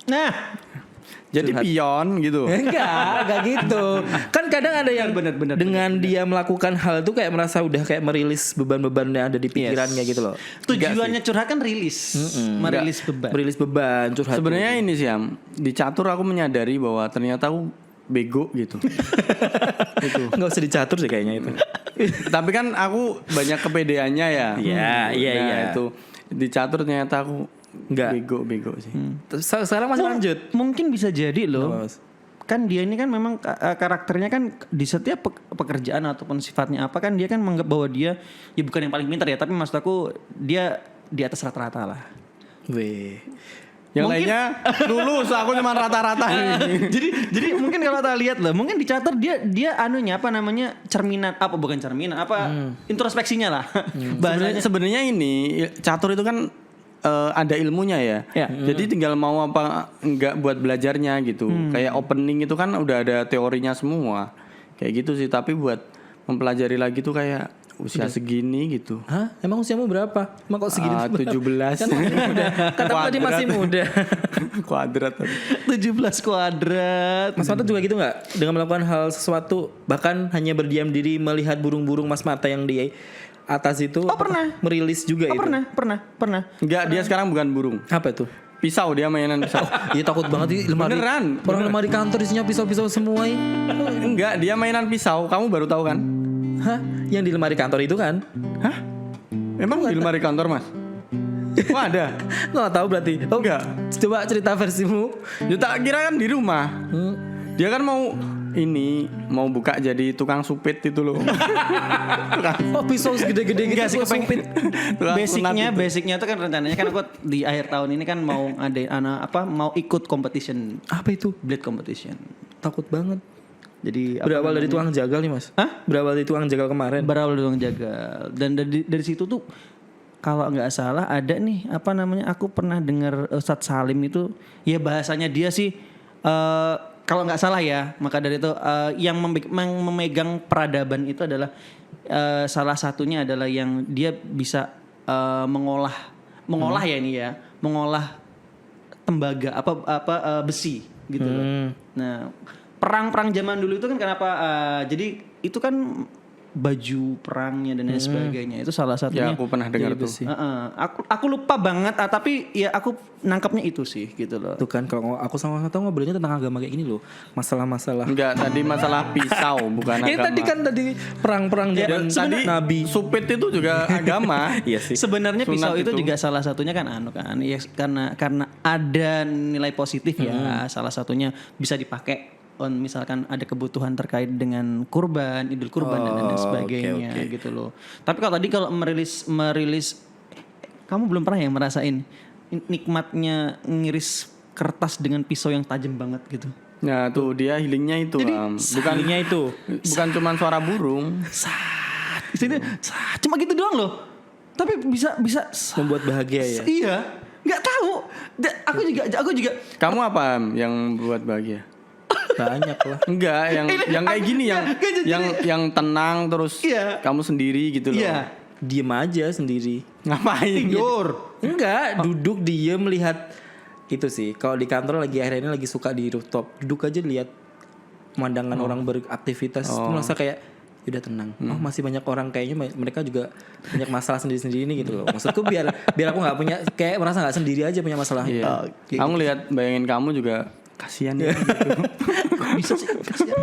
Nah, Jadi pion gitu. Enggak gitu. Kan kadang ada yang Bener. dengan dia melakukan hal itu kayak merasa udah kayak merilis beban-beban yang ada di pikirannya gitu loh. tujuannya curhat kan rilis, merilis beban. Merilis beban, curhat. Sebenarnya ini sih Am, di catur aku menyadari bahwa ternyata aku bego gitu. Nggak usah dicatur sih kayaknya itu. Tapi kan aku banyak kepedeannya ya. Iya. Itu di catur ternyata aku Enggak. bego sih. Sekarang masih lanjut. Mungkin bisa jadi loh. Mas. Kan dia ini kan memang karakternya kan di setiap pekerjaan ataupun sifatnya apa kan dia kan menganggap bahwa dia ya bukan yang paling pintar ya, tapi maksud aku dia di atas rata-rata lah. Weh. Yang Mungkin- lainnya lulus, aku cuma rata-rata nih. jadi mungkin kalau kita lihat loh, mungkin di catur dia anunya apa namanya cerminan apa bukan cerminan apa introspeksinya lah. Bahasanya Sebenarnya ini catur itu kan ada ilmunya ya. Ya. Jadi tinggal mau apa enggak buat belajarnya gitu. Kayak opening itu kan udah ada teorinya semua. Kayak gitu sih, tapi buat mempelajari lagi tuh kayak usia segini gitu. Hah? Emang usiamu berapa? Emang kok segini? 17. Kan masih muda. Kata tadi masih muda. Kuadrat. 17 kuadrat. Mas Mata juga gitu nggak? Dengan melakukan hal sesuatu, bahkan hanya berdiam diri melihat burung-burung Mas Mata yang di atas itu. Oh, pernah. Merilis juga itu. Pernah. Enggak, dia sekarang bukan burung. Apa tuh? Pisau, dia mainan pisau. Iya takut banget di lemari. Beneran. Orang lemari kantor isinya pisau-pisau semua. Enggak, dia mainan pisau. Kamu baru tahu kan? Hah? Yang di lemari kantor itu kan? Hah? Emang di lemari kantor, Mas? Oh, ada. Nggak tahu berarti. Oh, Enggak. Coba cerita versimu. Ya tak kira kan di rumah. Dia kan mau buka jadi tukang supit itu loh. Oh pisau segede-gede gitu. Enggak sih kepengen. Tukang sunat itu. Basicnya tuh kan rencananya kan aku di akhir tahun ini kan mau mau ikut competition, Apa itu? blade competition. Takut banget. Jadi Berawal dari tukang jagal nih mas. Hah? Berawal dari tukang jagal kemarin. berawal dari tukang jagal dan dari situ tuh kalau nggak salah ada nih aku pernah dengar Ustadz Salim itu ya bahasanya dia sih kalau nggak salah ya maka dari itu yang memegang peradaban itu adalah salah satunya adalah yang dia bisa mengolah ya ini ya mengolah tembaga besi gitu loh. Nah perang zaman dulu itu kan kenapa jadi itu kan baju perangnya dan lain sebagainya itu salah satunya. Ya aku pernah dengar tuh. Aku lupa banget tapi ya aku nangkapnya itu sih gitu loh. Tuh kan kalau aku sama Mas Mata ngobrolnya tentang agama kayak gini loh. Masalah-masalah. Enggak, tadi masalah pisau bukan agama. Ya tadi perang-perang zaman tadi Nabi. supit itu juga agama. Iya sih. Sebenarnya pisau Sunat itu itu. juga salah satunya kan ya karena ada nilai positif ya. Salah satunya bisa dipakai misalkan ada kebutuhan terkait dengan kurban, Idul Kurban dan lain sebagainya oke. gitu loh. Tapi kalau merilis kamu belum pernah yang merasain nikmatnya ngiris kertas dengan pisau yang tajam banget gitu. Nah tuh dia healingnya itu. Bukannya itu. Bukan cuma suara burung. Cuma gitu doang loh. Tapi bisa Membuat bahagia ya. Iya, nggak tahu. Aku juga. Kamu apa yang buat bahagia? Banyak lah. Enggak, yang kayak gini yang tenang terus Iya. kamu sendiri gitu loh. Iya. Diem aja sendiri. Ngapain? Tidur. Enggak, duduk diem melihat itu sih. Kalau di kantor akhirnya lagi suka di rooftop, duduk aja lihat pemandangan orang beraktivitas. Itu merasa kayak udah tenang. Oh masih banyak orang kayaknya mereka juga banyak masalah sendiri-sendiri ini gitu loh. Maksudku biar aku nggak punya kayak merasa nggak sendiri aja punya masalah. Iya. Kamu lihat bayangin kamu juga kasihan ya gitu. Kok bisa sih? Kasihan.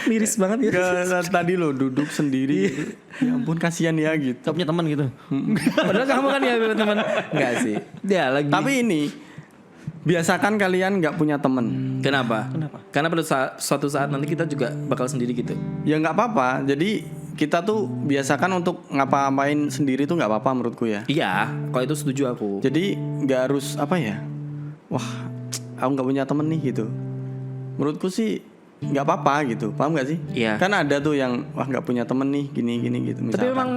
Miris banget ya. Tadi lo duduk sendiri. Ya ampun kasihan ya gitu. Gak punya teman gitu. Padahal kamu kan ya teman. Enggak sih. Ya lagi. Tapi ini biasakan kalian nggak punya temen. Kenapa? Karena pada suatu saat nanti kita juga bakal sendiri gitu. Ya nggak apa-apa. Jadi kita tuh biasakan untuk ngapa-ngapain sendiri tuh nggak apa-apa menurutku ya. Iya, kalau itu setuju aku. Jadi nggak harus apa ya. Wah, aku nggak punya temen nih gitu. Menurutku sih nggak apa-apa gitu. Paham nggak sih? Iya. Kan ada tuh yang wah nggak punya temen nih gini gitu. Misalkan. Tapi memang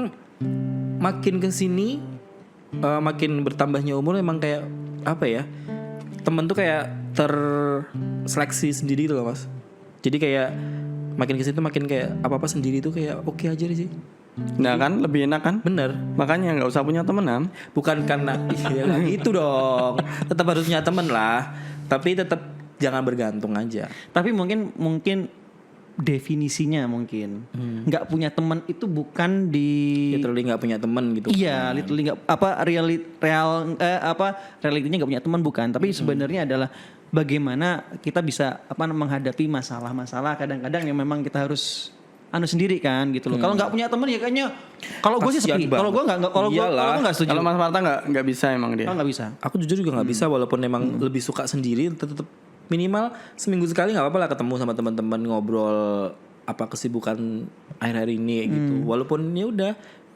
makin kesini makin bertambahnya umur emang kayak apa ya? Temen tuh kayak terseleksi sendiri tuh loh mas. Jadi kayak makin kesini tuh makin kayak apa sendiri tuh kayak oke aja sih. Nah kan lebih enak kan? Bener. Makanya nggak usah punya temenan. Bukan karena ya nggak gitu dong. Tetap harus punya temen lah. Tapi tetap jangan bergantung aja. Tapi mungkin definisinya mungkin nggak punya teman itu bukan di Literally nggak punya temen gitu. iya literally nggak realitinya nggak punya teman bukan tapi sebenarnya adalah bagaimana kita bisa menghadapi masalah-masalah kadang-kadang yang memang kita harus sendiri kan gitu loh. Kalau nggak punya teman ya kayaknya kalau gue sih sepi. Kalau gue nggak setuju. Kalau Mas Marta nggak bisa emang dia. Nggak bisa. Aku jujur juga nggak bisa walaupun memang lebih suka sendiri tetap minimal seminggu sekali nggak apa-apa lah ketemu sama teman-teman ngobrol apa kesibukan akhir-akhir ini gitu. Walaupun ya udah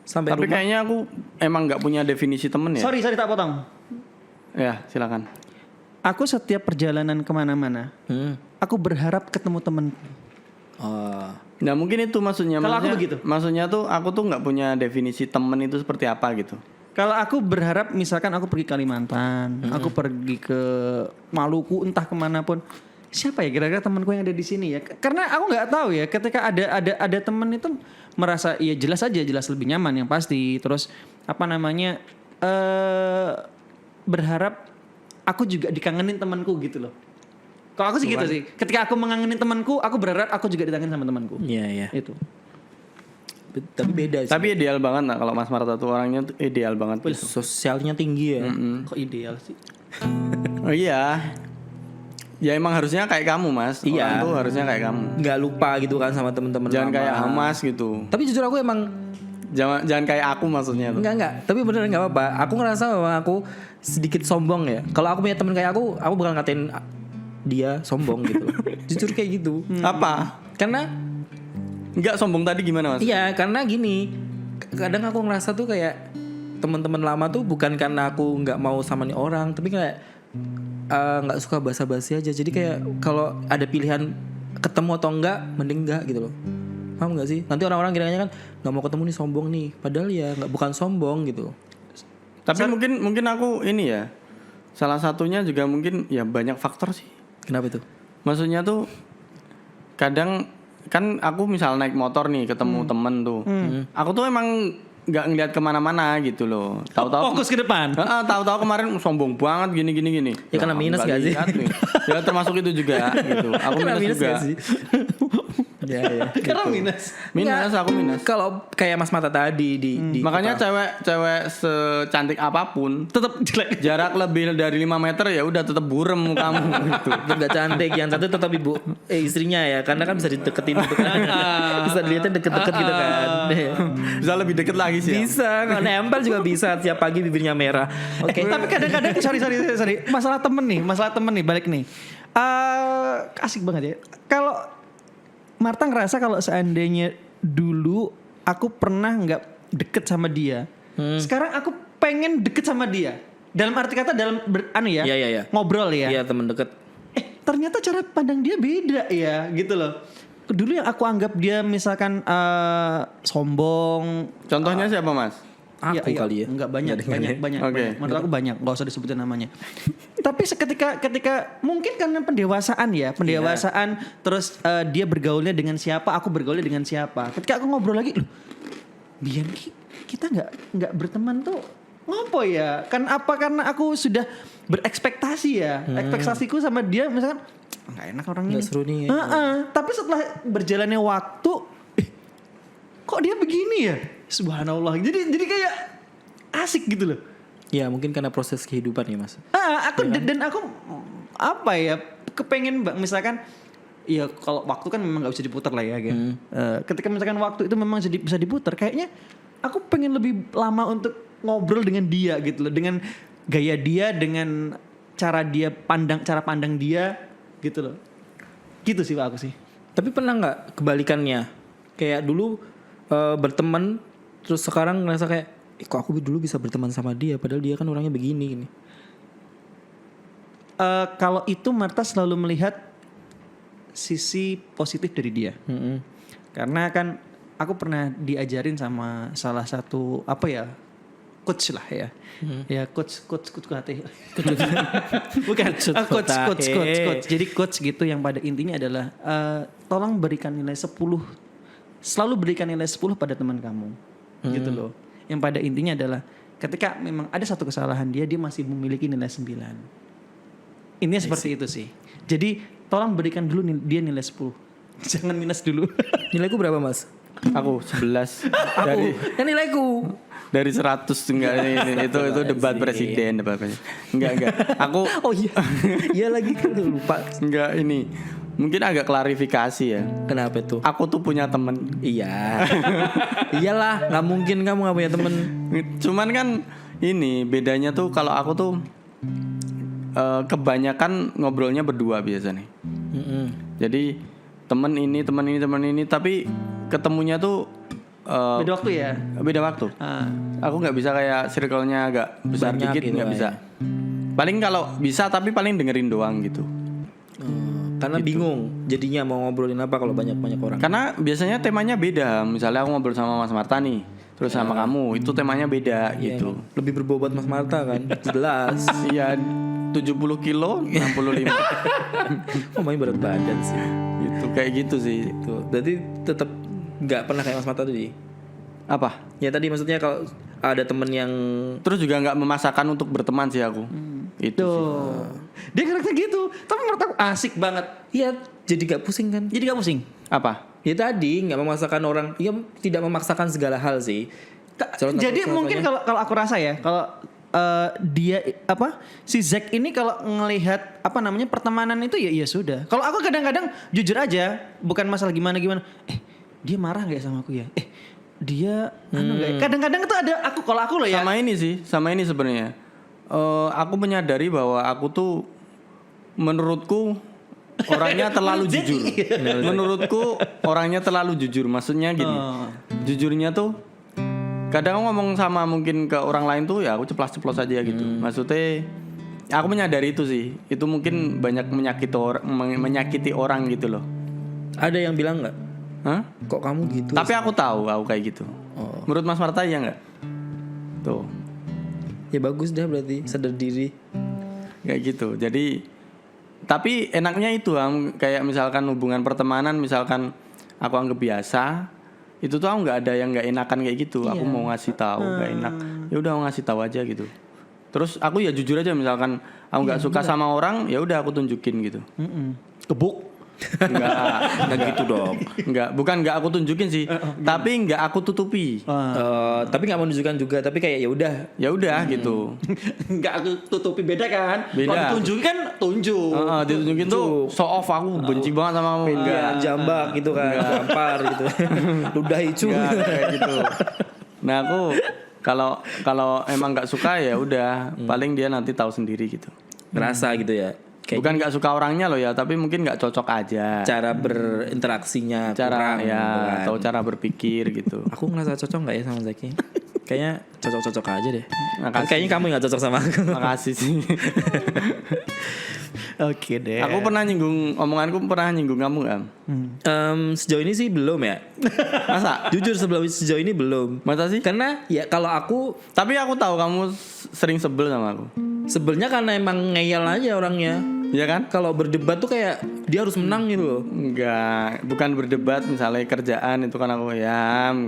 sampai Tapi rumah. kayaknya aku emang nggak punya definisi temen ya. Sorry tak potong. Ya silakan. Aku setiap perjalanan kemana-mana, aku berharap ketemu temen. Nah mungkin itu maksudnya. Kalau aku begitu. Maksudnya tuh aku tuh nggak punya definisi temen itu seperti apa gitu. Kalau aku berharap misalkan aku pergi Kalimantan, aku pergi ke Maluku entah kemanapun, siapa ya kira-kira temanku yang ada di sini ya? Karena aku nggak tahu ya. Ketika ada teman itu merasa ya jelas lebih nyaman yang pasti. Terus apa namanya berharap aku juga dikangenin temanku gitu loh. Kalau aku sih gitu sih. Ketika aku mengangenin temanku, aku berharap aku juga dikangenin sama temanku. Iya, iya. Itu. Tapi beda sih. Tapi ideal banget lah kalau Mas Marta tuh orangnya tuh ideal banget gitu. Sosialnya tinggi ya. Kok ideal sih? Oh iya. Ya emang harusnya kayak kamu Mas. Iya. Orang tuh harusnya kayak kamu. Nggak lupa gitu kan sama teman-teman Jangan lama. kayak Hamas gitu. Tapi jujur aku emang Jangan kayak aku maksudnya tuh. enggak. Tapi beneran nggak apa-apa. Aku ngerasa memang aku sedikit sombong ya. Kalau aku punya teman kayak aku bakal ngatain dia sombong gitu. Jujur kayak gitu. Apa? Karena Enggak sombong tadi gimana Mas? iya, karena gini. Kadang aku ngerasa tuh kayak teman-teman lama tuh bukan karena aku nggak mau sama nih orang, tapi kayak nggak suka basa-basi aja. Jadi kayak kalau ada pilihan ketemu atau enggak, mending enggak gitu loh. Paham nggak sih? Nanti orang-orang kiranya kan nggak mau ketemu nih sombong nih, padahal ya nggak, bukan sombong gitu. Tapi mungkin aku ini ya. Salah satunya juga mungkin ya banyak faktor sih. Kenapa itu? Maksudnya tuh kadang kan aku misal naik motor nih ketemu temen tuh. Aku tuh emang nggak ngeliat kemana-mana gitu loh. Tahu-tahu Fokus ke depan. tahu-tahu kemarin sombong banget gini. Ya karena minus gak sih? Ya termasuk itu juga gitu. Aku Karena minus juga. gak sih? Ya. Karena minus. Aku minus. Kalau kayak Mas Mata tadi di Makanya cewek secantik apapun Tetap jelek. jarak lebih dari 5 meter ya udah tetap burem kamu gitu. tetap gak cantik, yang satu tetap ibu istrinya ya, karena kan bisa dideketin gitu kan. Bisa dilihatnya deket-deket gitu kan. Bisa lebih deket lagi sih. Bisa, nggak nempel juga bisa. Tiap pagi bibirnya merah. Oke. Tapi kadang-kadang sorry. Masalah temen nih, balik nih. Asik banget ya. Kalau Marta ngerasa kalau seandainya dulu aku pernah nggak deket sama dia, sekarang aku pengen deket sama dia. Dalam arti kata Iya. ngobrol ya. Iya, temen deket. Ternyata cara pandang dia beda ya, gitu loh. Dulu yang aku anggap dia misalkan sombong. Contohnya siapa Mas? Aku kali ya. Enggak banyak. Oke. Menurut aku banyak, enggak usah disebutin namanya. Tapi ketika mungkin karena pendewasaan, terus dia bergaulnya dengan siapa, aku bergaulnya dengan siapa. Ketika aku ngobrol lagi, loh, biar kita enggak berteman tuh ngopo ya? Karena aku sudah berekspektasi ya. Ekspektasiku sama dia misalkan enggak enak orangnya. Enggak seru nih. Tapi setelah berjalannya waktu, kok dia begini ya? Subhanallah. Jadi kayak asik gitu loh. Ya mungkin karena proses kehidupan ya Mas. Dan aku apa ya, kepengen misalkan ya kalau waktu kan memang nggak bisa diputar lah ya gitu. Ketika misalkan waktu itu memang bisa diputar, kayaknya aku pengen lebih lama untuk ngobrol dengan dia gitu loh, dengan gaya dia, dengan cara pandang dia gitu loh. Gitu sih Pak aku sih. Tapi pernah nggak kebalikannya? Kayak dulu berteman, terus sekarang ngerasa kayak kok aku dulu bisa berteman sama dia, padahal dia kan orangnya begini. Kalau itu Marta selalu melihat sisi positif dari dia. Karena kan aku pernah diajarin sama salah satu coach lah ya. Ya coach hati. Bukan coach. Jadi coach gitu yang pada intinya adalah tolong berikan nilai 10. Selalu berikan nilai 10 pada teman kamu. Gitu loh. Yang pada intinya adalah ketika memang ada satu kesalahan dia masih memiliki nilai 9. Intinya seperti itu sih. Jadi tolong berikan dulu dia nilai 10. Jangan minus dulu. Nilaiku berapa Mas? Aku 11. Yang nilaiku Dari 100 enggak ini itu debat presiden. Enggak. Aku Iya lagi kan lupa. enggak ini. Mungkin agak klarifikasi ya. Kenapa tuh? Aku tuh punya temen. Iya. Iyalah, nggak mungkin kamu nggak punya temen. Cuman kan ini bedanya tuh kalau aku tuh kebanyakan ngobrolnya berdua biasa nih. Jadi temen ini tapi ketemunya tuh Beda waktu ya? Beda waktu. Aku nggak bisa kayak circle-nya agak besar Banyak dikit, gitu nggak ya. bisa. Paling kalau bisa tapi paling dengerin doang gitu. Karena bingung jadinya mau ngobrolin apa kalau banyak orang. Karena biasanya temanya beda. Misalnya aku ngobrol sama Mas Marta nih, terus sama kamu, itu temanya beda gitu. Lebih berbobot Mas Marta kan. Jelas. Iya. 70 kilo 65. Oh main berat badan sih. Gitu kayak gitu sih. Tuh, berarti tetap nggak pernah kayak Mas Mata tadi. Apa? Ya tadi maksudnya kalau ada temen yang Terus juga nggak memaksakan untuk berteman sih aku. Itu sih. Tuh. Dia karakter gitu. Tapi menurut aku asik banget. ya jadi gak pusing kan? Jadi gak pusing. Apa? Ya tadi nggak memaksakan orang, ya tidak memaksakan segala hal sih. Contoh Jadi contohnya- mungkin kalau aku rasa ya, kalau dia si Zack ini kalau ngelihat pertemanan itu ya sudah. Kalau aku kadang-kadang jujur aja, bukan masalah gimana dia marah nggak sama aku ya? Dia nggak ya? Kadang-kadang itu ada kalau aku loh ya. Sama ini sebenarnya. Aku menyadari bahwa aku tuh menurutku orangnya terlalu jujur. Menurutku orangnya terlalu jujur. Maksudnya gini. Jujurnya tuh kadang aku ngomong sama mungkin ke orang lain tuh ya aku ceplas-ceplos aja gitu. Maksudnya aku menyadari itu sih. Itu mungkin banyak menyakiti orang gitu loh. ada yang bilang nggak? Hah? Kok kamu gitu? Tapi aku tahu aku kayak gitu. Menurut Mas Marta ya enggak? Tuh. Ya bagus dah berarti sadar diri. Kayak gitu. Jadi tapi enaknya itu kayak misalkan hubungan pertemanan misalkan aku anggap biasa, itu tuh aku nggak ada yang nggak enakan kayak gitu. Aku mau ngasih tahu nggak enak, ya udah aku ngasih tahu aja gitu. Terus aku ya jujur aja misalkan aku nggak suka sama orang, ya udah aku tunjukin gitu. Kebuk. Enggak gitu dong. Bukan enggak aku tunjukin sih, tapi enggak aku tutupi. Tapi nggak menunjukkan juga. Tapi kayak Ya udah gitu. Nggak aku tutupi beda kan? Beda. Kalau ditunjukin kan tunjuk. Ditunjukin tuh show off aku benci banget sama kamu. Enggak jambak gitu kan, gampar gitu. Ludah hijau. Enggak kayak gitu. Nah aku kalau emang nggak suka ya udah, paling dia nanti tahu sendiri gitu. Ngerasa gitu ya. Kayak Bukan nggak suka orangnya loh ya, tapi mungkin nggak cocok aja. cara berinteraksinya kurang, ya gitu kan. atau cara berpikir gitu. Aku ngerasa cocok nggak ya sama Zaki? Kayaknya cocok-cocok aja deh. Makasih. Kayaknya kamu nggak cocok sama aku. Makasih sih. Oke deh. Aku pernah omonganku pernah nyinggung kamu kan? Sejauh ini sih belum ya. Masa? Jujur sejauh ini belum. Masa sih? Karena ya kalau aku Tapi aku tahu kamu sering sebel sama aku. sebelnya karena emang ngeyel aja orangnya. Iya kan? Kalau berdebat tuh kayak dia harus menang gitu loh. Enggak, bukan berdebat misalnya kerjaan itu kan aku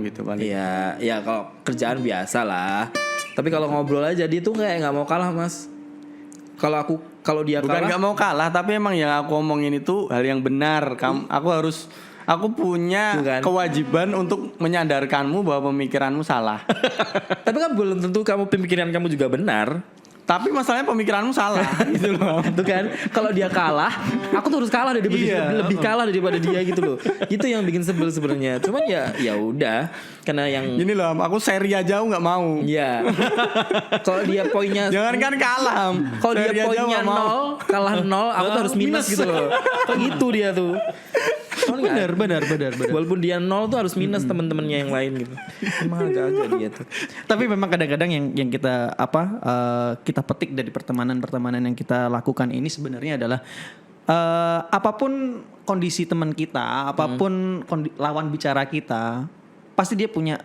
gitu paling. Iya, ya kalau kerjaan biasa lah. Tapi kalau ngobrol aja dia tuh kayak nggak mau kalah mas. Kalau dia Bukan kalah, nggak mau kalah, tapi emang yang aku omongin itu hal yang benar. Aku punya Bukan. kewajiban untuk menyadarkanmu bahwa pemikiranmu salah. tapi kan belum tentu pemikiran kamu juga benar. Tapi masalahnya pemikiranmu salah gitu loh. Itu kan kalau dia kalah, aku tuh harus kalah lebih kalah daripada dia gitu loh. Itu yang bikin sebel sebenarnya. Cuman ya udah karena yang Gini loh, aku seri aja aku nggak mau. ya kalau dia poinnya Jangan kan kalah. kalau dia Seri aja poinnya nggak mau. 0, kalah 0, aku tuh harus minus gitu loh. Kayak gitu dia tuh. Benar. Walaupun dia 0 tuh harus minus teman-temannya yang lain gitu. Emang agak-agak dia tuh. Tapi memang kadang-kadang yang kita kita petik dari pertemanan yang kita lakukan ini sebenarnya adalah apapun kondisi teman kita, apapun lawan bicara kita, pasti dia punya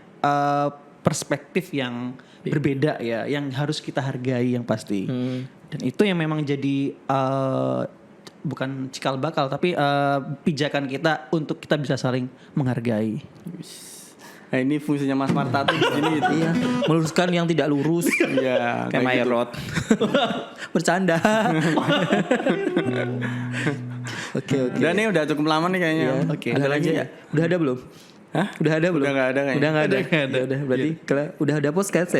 perspektif yang berbeda ya, yang harus kita hargai yang pasti. Dan itu yang memang jadi bukan cikal bakal tapi pijakan kita untuk kita bisa saling menghargai. Nah ini fungsinya Mas Marta tuh begini itu. Iya, meluruskan yang tidak lurus. Iya, Kayak Mayrot. Bercanda. Oke. Udah nih udah cukup lama nih kayaknya. Iya. Oke. Ada lagi ya? Udah ada belum? Hah? Udah ada belum? Udah nggak ada kayaknya. Udah nggak ada. Ya udah berarti kalau udah ada podcast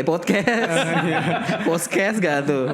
gak tuh?